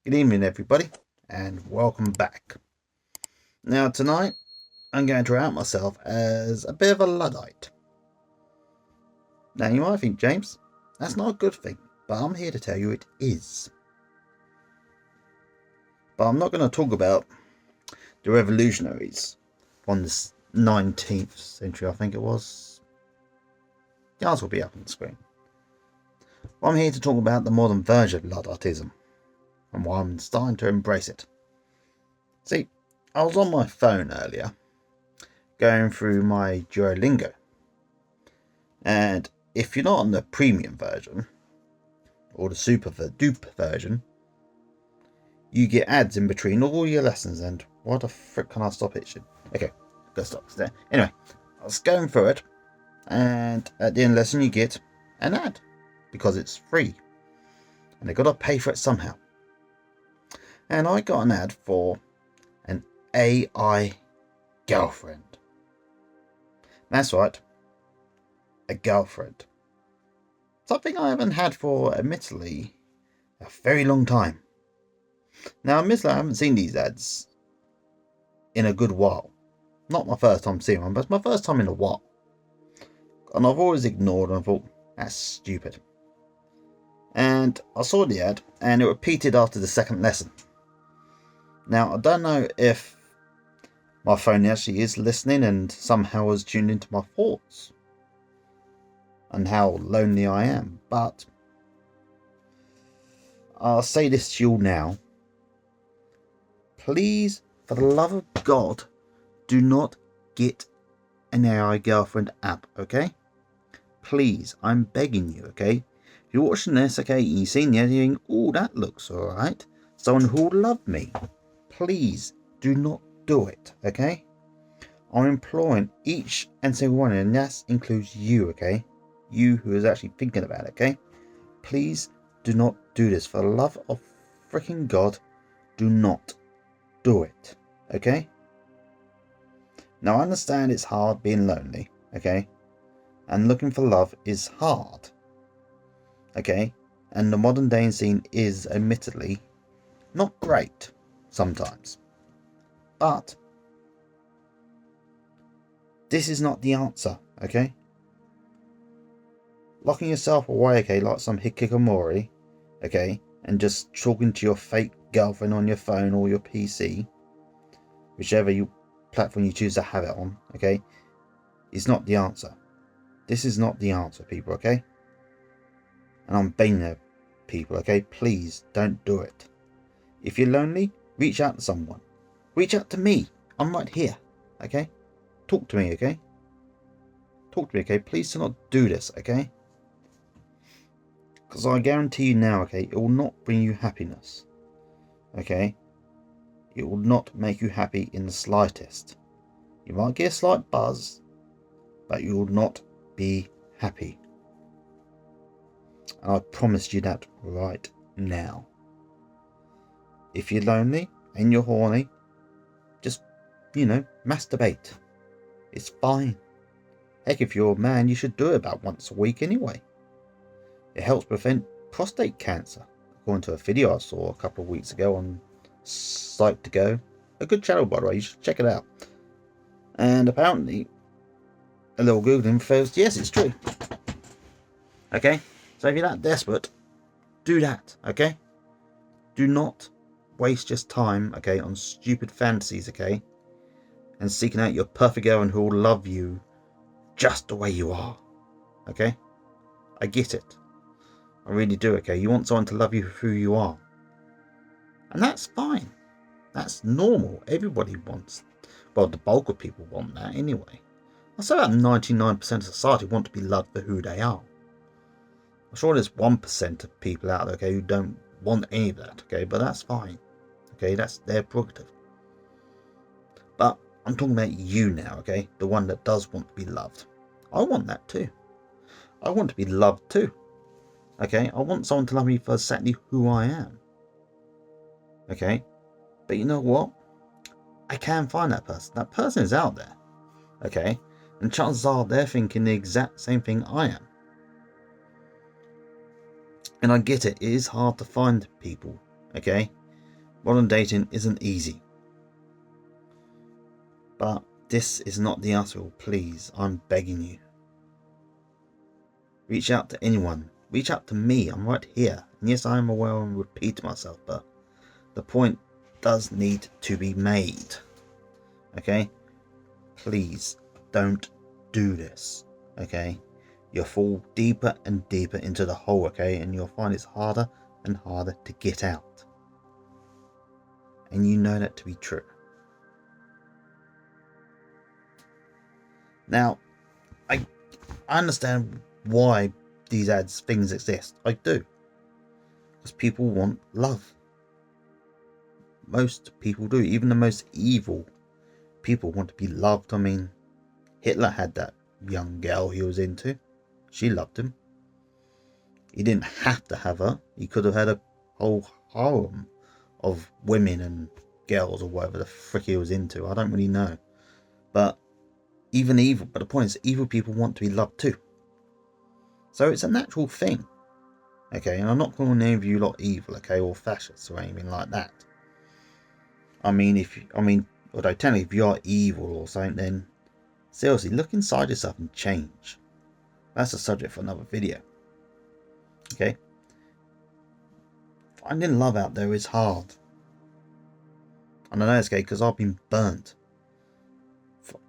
Good evening, everybody, and welcome back. Now, tonight, I'm going to out myself as a bit of a Luddite. Now, you might think, James, that's not a good thing, but I'm here to tell you it is. But I'm not going to talk about the revolutionaries from the 19th century, I think it was. The answer will be up on the screen. Well, I'm here to talk about the modern version of Ludditism, and why I'm starting to embrace it. See, I was on my phone earlier, going through my Duolingo, and if you're not on the premium version or the super duper version, you get ads in between all your lessons. And what the frick can I stop it? Okay, gotta stop there. Anyway, I was going through it, and at the end of the lesson, you get an ad because it's free, and they gotta pay for it somehow. And I got an ad for an AI girlfriend. That's right, a girlfriend. Something I haven't had for, admittedly, a very long time. Now, admittedly, I haven't seen these ads in a good while. Not my first time seeing one, but it's my first time in a while. And I've always ignored and thought, that's stupid. And I saw the ad, and it repeated after the second lesson. Now, I don't know if my phone actually is listening and somehow has tuned into my thoughts and how lonely I am, but I'll say this to you now. Please, for the love of God, do not get an AI girlfriend app, okay? Please, I'm begging you, okay? If you're watching this, okay, you've seen the ad, you're thinking, oh, that looks alright. Someone who'll love me. Please, do not do it, okay? I'm imploring each and every one, and that includes you, okay? You who is actually thinking about it, okay? Please do not do this. For the love of freaking God, do not do it, okay? Now, I understand it's hard being lonely, okay? And looking for love is hard, okay? And the modern dating scene is, admittedly, not great sometimes. But this is not the answer, okay? Locking yourself away, okay, like some hikikomori, okay, and just talking to your fake girlfriend on your phone or your PC, whichever platform you choose to have it on, okay, is not the answer. This is not the answer, people, okay? And I'm begging you, people, okay? Please don't do it. If you're lonely, reach out to someone. Reach out to me. I'm right here, okay? Talk to me, okay? Talk to me, okay? Please do not do this, okay? Because I guarantee you now, okay, it will not bring you happiness, okay? It will not make you happy in the slightest. You might get a slight buzz, but you will not be happy. And I promise you that right now. If you're lonely and you're horny, just, masturbate. It's fine. Heck, if you're a man, you should do it about once a week anyway. It helps prevent prostate cancer, according to a video I saw a couple of weeks ago on Psych2Go. A good channel, by the way, you should check it out. And apparently, a little Googling says, yes, it's true. Okay? So if you're that desperate, do that, okay? Do not waste your time, okay, on stupid fantasies, okay? And seeking out your perfect girl who will love you just the way you are, okay? I get it. I really do, okay? You want someone to love you for who you are. And that's fine. That's normal. Everybody wants, well, the bulk of people want that anyway. I'd say about 99% of society want to be loved for who they are. I'm sure there's 1% of people out there, okay, who don't want any of that, okay? But that's fine. Okay, that's their prerogative. But I'm talking about you now, okay? The one that does want to be loved. I want that too. I want to be loved too. Okay, I want someone to love me for exactly who I am. Okay, but you know what? I can find that person. That person is out there. Okay, and chances are they're thinking the exact same thing I am. And I get it. It is hard to find people. Okay, Modern dating isn't easy. But this is not the answer. Please, I'm begging you. Reach out to anyone. Reach out to me. I'm right here. And yes, I am aware and repeat myself, but the point does need to be made. Okay? Please don't do this. Okay? You'll fall deeper and deeper into the hole, okay? And you'll find it's harder and harder to get out. And you know that to be true. Now, I understand why these things exist. I do. Because people want love. Most people do. Even the most evil people want to be loved. I mean, Hitler had that young girl he was into. She loved him. He didn't have to have her. He could have had a whole harem of women and girls or whatever the frick he was into. I don't really know. But the point is, evil people want to be loved too. So it's a natural thing. Okay, and I'm not calling any of you lot evil, okay, or fascists or anything like that. Although technically if you are evil or something, then seriously, look inside yourself and change. That's a subject for another video. Okay? Finding love out there is hard. And I know it's okay because I've been burnt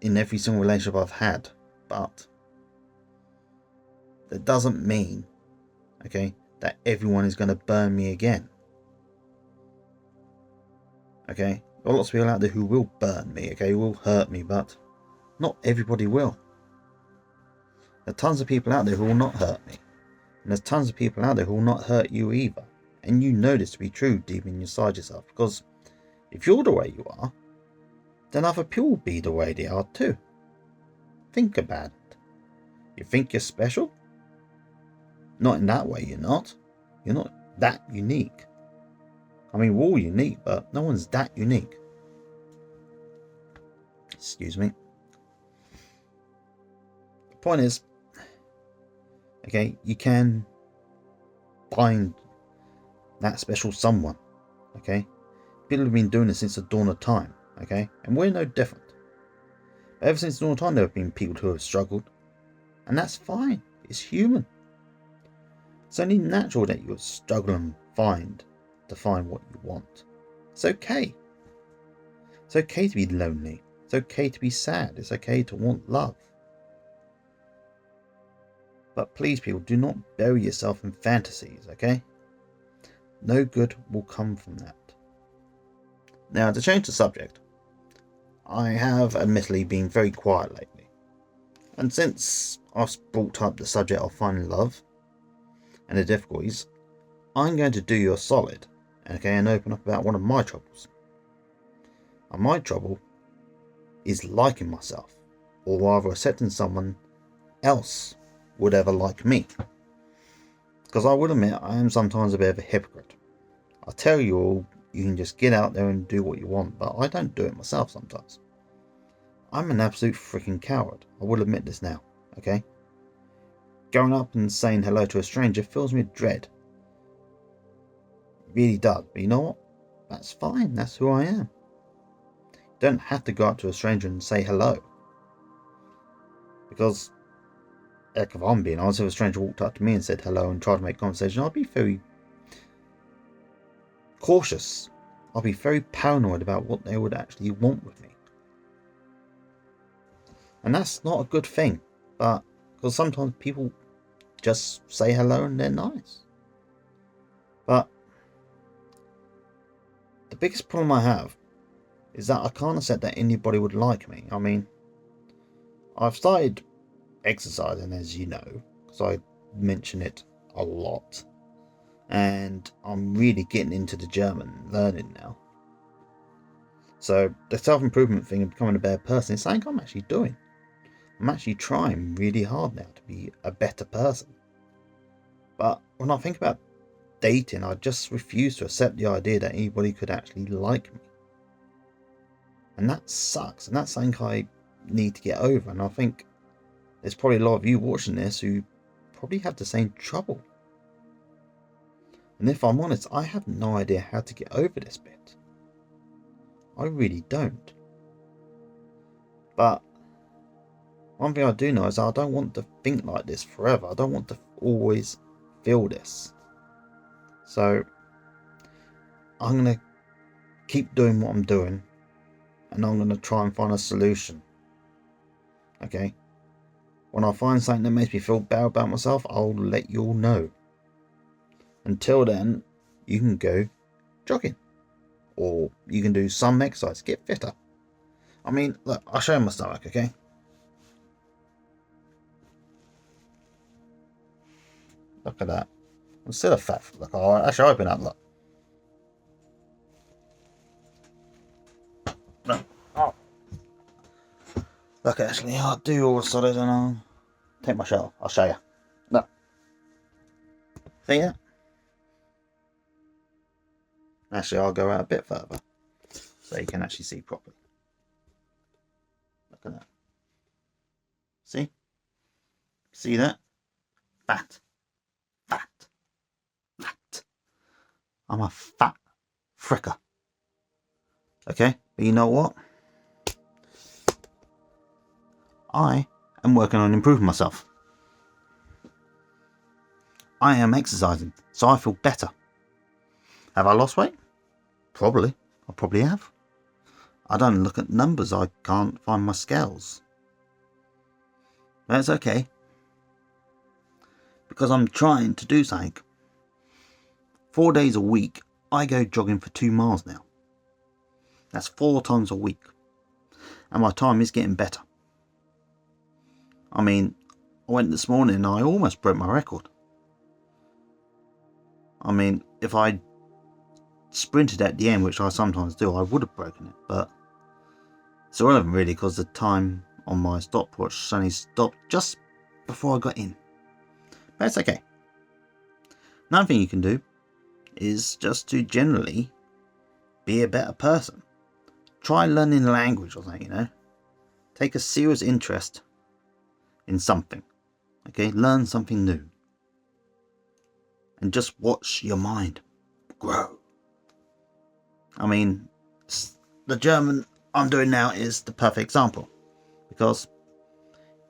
in every single relationship I've had. But that doesn't mean, okay, that everyone is going to burn me again. Okay? There are lots of people out there who will burn me, okay, who will hurt me, but not everybody will. There are tons of people out there who will not hurt me. And there's tons of people out there who will not hurt you either. And you know this to be true deep inside yourself. Because if you're the way you are, then other people will be the way they are too. Think about it. You think you're special? Not in that way, you're not. You're not that unique. I mean, we're all unique, but no one's that unique. Excuse me. The point is, okay, you can find that special someone, okay? People have been doing this since the dawn of time, okay? And we're no different. Ever since the dawn of time, there have been people who have struggled. And that's fine. It's human. It's only natural that you struggle and find what you want. It's okay. It's okay to be lonely. It's okay to be sad. It's okay to want love. But please, people, do not bury yourself in fantasies, okay? No good will come from that. Now, to change the subject, I have admittedly been very quiet lately. And since I've brought up the subject of finding love and the difficulties, I'm going to do you a solid, okay, and open up about one of my troubles. And my trouble is liking myself, or rather accepting someone else would ever like me. Because I will admit, I am sometimes a bit of a hypocrite. I tell you all, you can just get out there and do what you want, but I don't do it myself sometimes. I'm an absolute freaking coward. I will admit this now, okay? Going up and saying hello to a stranger fills me with dread. It really does, but you know what? That's fine, that's who I am. You don't have to go up to a stranger and say hello. Because, heck, if I'm being honest, if a stranger walked up to me and said hello and tried to make conversation, I'd be very cautious. I'll be very paranoid about what they would actually want with me. And that's not a good thing, but because sometimes people just say hello and they're nice. But the biggest problem I have is that I can't accept that anybody would like me. I mean, I've started exercising, as you know, because I mention it a lot. And I'm really getting into the German learning now. So the self-improvement thing of becoming a better person is something I'm actually doing. I'm actually trying really hard now to be a better person. But when I think about dating, I just refuse to accept the idea that anybody could actually like me. And that sucks, and that's something I need to get over. And I think there's probably a lot of you watching this who probably have the same trouble. And if I'm honest, I have no idea how to get over this bit. I really don't. But one thing I do know is I don't want to think like this forever. I don't want to always feel this. So I'm going to keep doing what I'm doing, and I'm going to try and find a solution. Okay? When I find something that makes me feel bad about myself, I'll let you all know. Until then, you can go jogging. Or you can do some exercise, get fitter. I mean, look, I'll show you my stomach, okay? Look at that. I'm still a fat. Look, I'll actually open up, look. Look. Oh. Look, actually, I'll do all solid and I'll take my shirt off. I'll show you. Look. See that? Actually, I'll go out a bit further so you can actually see properly. Look at that. See? See that? Fat. Fat. Fat. I'm a fat fricker. Okay? But you know what? I am working on improving myself. I am exercising, so I feel better. Have I lost weight? Probably. I probably have. I don't look at numbers. I can't find my scales. That's okay. Because I'm trying to do something. 4 days a week, I go jogging for 2 miles now. That's 4 times a week. And my time is getting better. I mean, I went this morning and I almost broke my record. I mean, if I sprinted at the end, which I sometimes do, I would have broken it. But it's irrelevant really, because the time on my stopwatch suddenly stopped just before I got in. But it's okay. Another thing you can do is just to generally be a better person. Try learning a language or something, you know. Take a serious interest in something. Okay, learn something new. And just watch your mind grow. I mean, the German I'm doing now is the perfect example. Because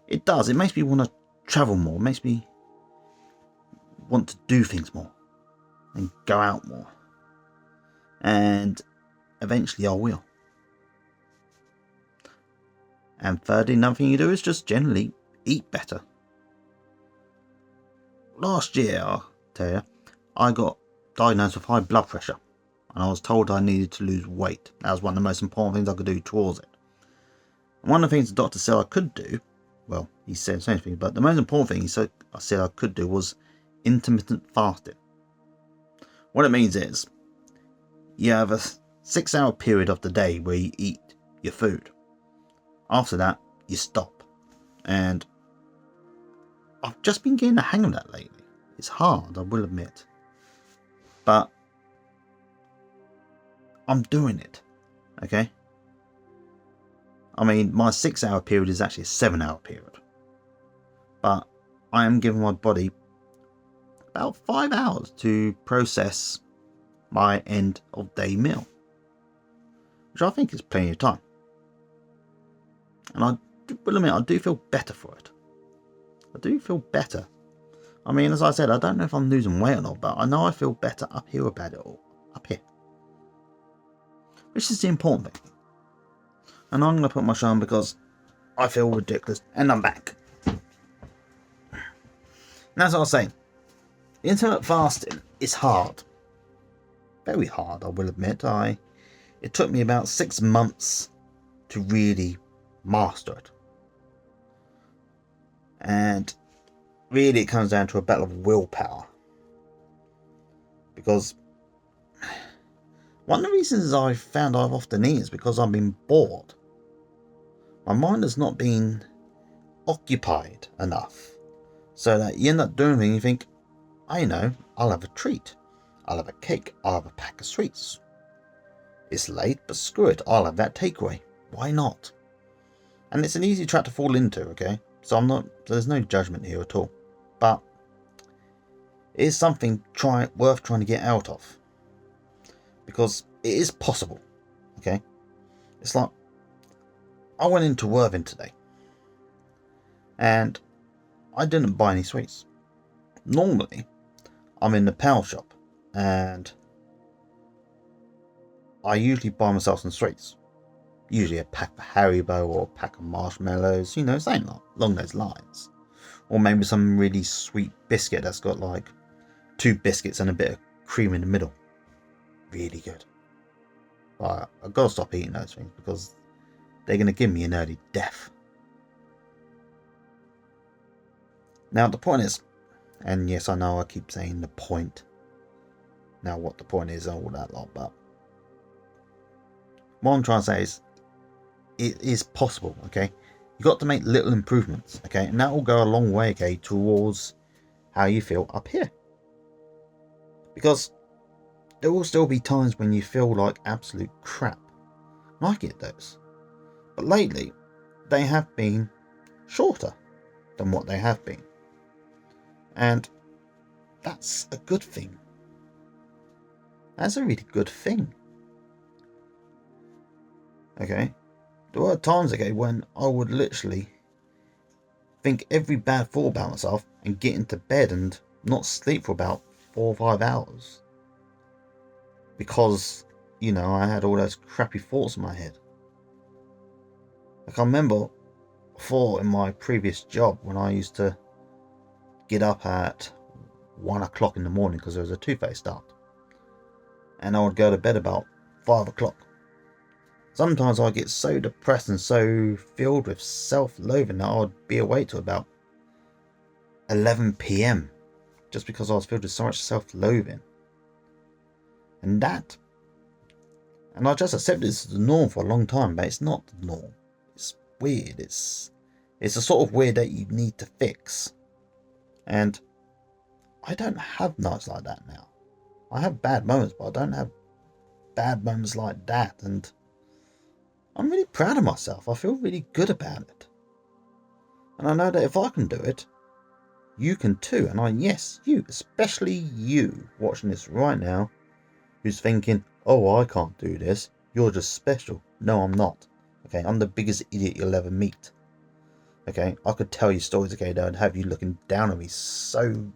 it makes me want to travel more. It makes me want to do things more. And go out more. And eventually I will. And thirdly, another thing you do is just generally eat better. Last year, I'll tell you, I got diagnosed with high blood pressure. And I was told I needed to lose weight. That was one of the most important things I could do towards it. And one of the things the doctor said I could do, well, he said the same thing, but the most important thing I said I could do was intermittent fasting. What it means is, you have a 6-hour period of the day where you eat your food. After that, you stop. And I've just been getting the hang of that lately. It's hard, I will admit. But I'm doing it. Okay? I mean, my 6-hour period is actually a 7-hour period. But I am giving my body about 5 hours to process my end of day meal. Which I think is plenty of time. And I will admit, I do feel better for it. I do feel better. I mean, as I said, I don't know if I'm losing weight or not, but I know I feel better up here about it all. Up here. Which is the important thing. And I'm going to put my shirt on because I feel ridiculous. And I'm back. And as I was saying, intermittent fasting is hard. Very hard, I will admit. It took me about 6 months to really master it. And really it comes down to a battle of willpower. Because one of the reasons I found I've often eaten is because I've been bored. My mind has not been occupied enough. So that you end up doing things and you think, I know, I'll have a treat. I'll have a cake. I'll have a pack of sweets. It's late, but screw it. I'll have that takeaway. Why not? And it's an easy trap to fall into, okay? So there's no judgment here at all. But it is something worth trying to get out of. Because it is possible. Okay? It's like, I went into Worthing today. And I didn't buy any sweets. Normally, I'm in the power shop. And I usually buy myself some sweets. Usually a pack of Haribo or a pack of marshmallows, something along those lines. Or maybe some really sweet biscuit that's got like 2 biscuits and a bit of cream in the middle. Really good. But I've got to stop eating those things because they're going to give me an early death. Now the point is, and yes I know I keep saying the point. Now what the point is and all that lot, but what I'm trying to say is, it is possible, okay? You got to make little improvements, okay? And that will go a long way, okay, towards how you feel up here. Because there will still be times when you feel like absolute crap. And I get those. But lately, they have been shorter than what they have been. And that's a good thing. That's a really good thing. Okay? There were times, okay, when I would literally think every bad thought about myself and get into bed and not sleep for about 4 or 5 hours. Because, I had all those crappy thoughts in my head. Like I remember before in my previous job when I used to get up at 1 o'clock in the morning because there was a 2-phase start. And I would go to bed about 5 o'clock. Sometimes I'd get so depressed and so filled with self-loathing that I would be awake till about 11 PM. Just because I was filled with so much self-loathing. And I just accepted this as the norm for a long time, but it's not the norm. It's weird. It's a sort of weird that you need to fix. And I don't have nights like that now. I have bad moments, but I don't have bad moments like that. And I'm really proud of myself. I feel really good about it. And I know that if I can do it, you can too. And yes, you, especially you watching this right now, who's thinking, oh, I can't do this. You're just special. No, I'm not. Okay, I'm the biggest idiot you'll ever meet. Okay, I could tell you stories, okay, that would have you looking down on me so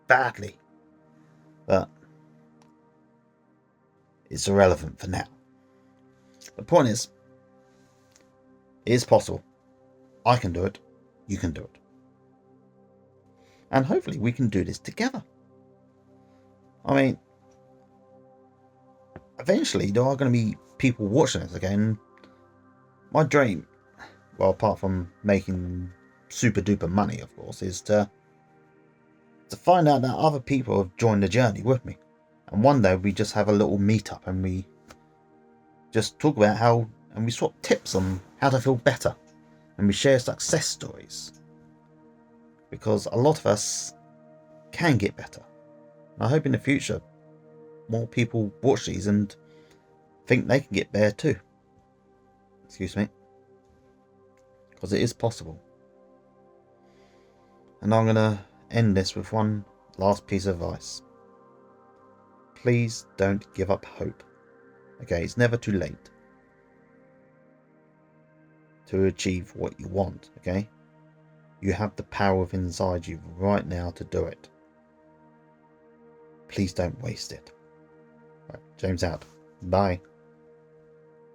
badly. But it's irrelevant for now. The point is, it is possible. I can do it. You can do it. And hopefully we can do this together. I mean, eventually there are going to be people watching this again. My dream, well, apart from making super duper money, of course, is to find out that other people have joined the journey with me. And one day we just have a little meet up and we just talk about and we swap tips on how to feel better. And we share success stories. Because a lot of us can get better. And I hope in the future more people watch these and think they can get better too. Excuse me. Because it is possible. And I'm going to end this with one last piece of advice. Please don't give up hope. Okay, it's never too late to achieve what you want, okay? You have the power within inside you right now to do it. Please don't waste it. Right, James out. Bye.